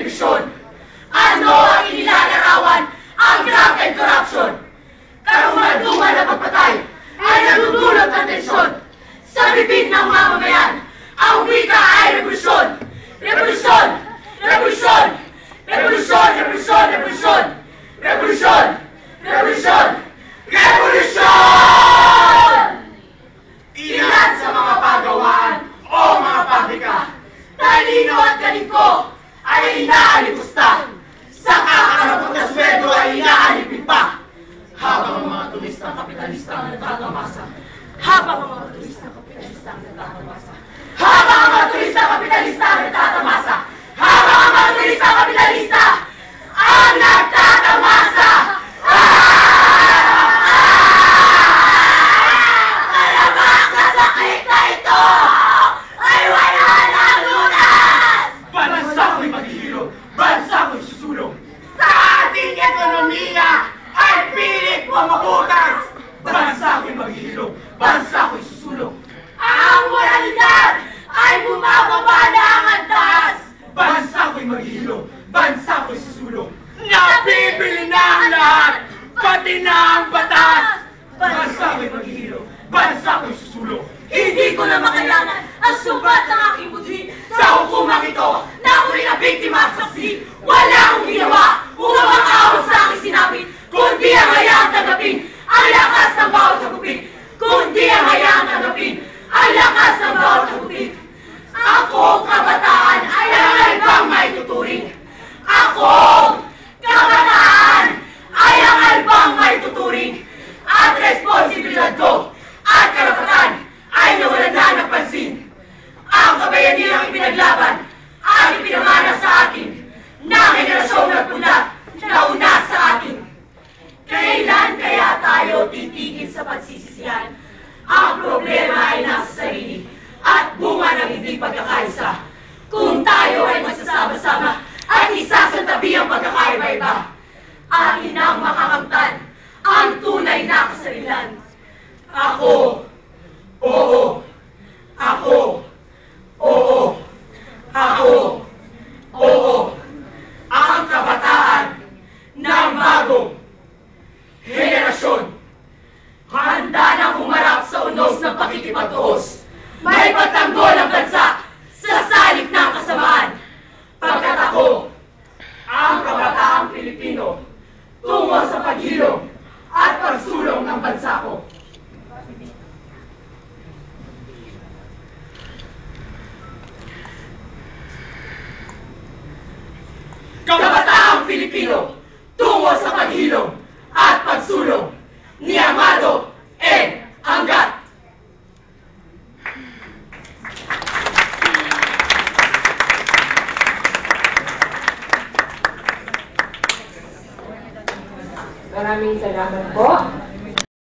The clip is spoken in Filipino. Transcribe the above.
telebisyon. Ano ang inilalarawan? Ang graft and corruption. Karumal-dumal na pagpatay ay nagdudulot ng tensyon sa bibig ng mamamayan. Ang wika ay revolusyon. Revolusyon! Revolusyon! Revolusyon! Revolusyon! Revolusyon! Revolusyon! Revolusyon! Revolusyon! Ilan sa mga pagawaan o mga pabrika, talino at galing ko ay inaalipusta. Sa kakakarapot na sweldo ay inaalipin pa. Habang ang mga turistang kapitalista ang natatamasa. Habang ang mga turistang kapitalista ang natatamasa. Habang ang mga turistang kapitalista ang natatamasa. Habang ang mga turistang kapitalista ang nagtatamasa. Malamang na sakit na ito ay wala ng lunas! Bansa ko'y maghihilo, bansa ko'y susulong. Sa ating ekonomiya ay pilit mo mabutas. Bansa ko'y maghihilo, bansa ko'y susulong. Ang moralidad ay bumababa na ang antas. Bansa ko'y maghihilo, bansa ko'y susulong. Napipili na ang lahat, pati na ang batas. Bansa ko'y maghihilo, bansa ko'y susulong. Hindi ko na makayanan ang subat ng aking budhi sa hukumang ito na ako'y na biktima at saksi. Wala akong ginawa upang makaahon sa aking sinapit, kundi ang hayaang tanggapin ang lakas ng bawat hagupit. Kundi ang hayaang tanggapin ang lakas ng bawat hagupit. Ako, kabataan, ay ang albang may tuturing. Ako, kabataan, ay ang albang may tuturing. At responsibilidad ko at karapatan ay nawalan na ng pansin. Ang kabayaniang ipinaglaban at ipinamana sa atin na henerasyon nagpunlat na una sa atin. Kailan kaya tayo titigil sa pagsisisihan? Ang problema ay nasa sarili at bunga ng hindi pagkakaisa. Kung tayo ay magsasama-sama at isasantabi ang pagkakaiba-iba, atin ang makakamtan ang tunay na kasarilan. Ako, oo. Ako, oo. Ako, oo. Ang kabataan ng bagong henerasyon. Handa na humarap sa unos ng pakikipagtuos. May pagtanggol ang bansa sa salip ng kasamaan. Pagkat ako, ang kabataang Pilipino, tungo sa paghilom at pagsulong ng bansa ko. Kabataang Pilipino, tungo sa paghilom at pagsulong ni Amado N. Angat. Maraming salamat po.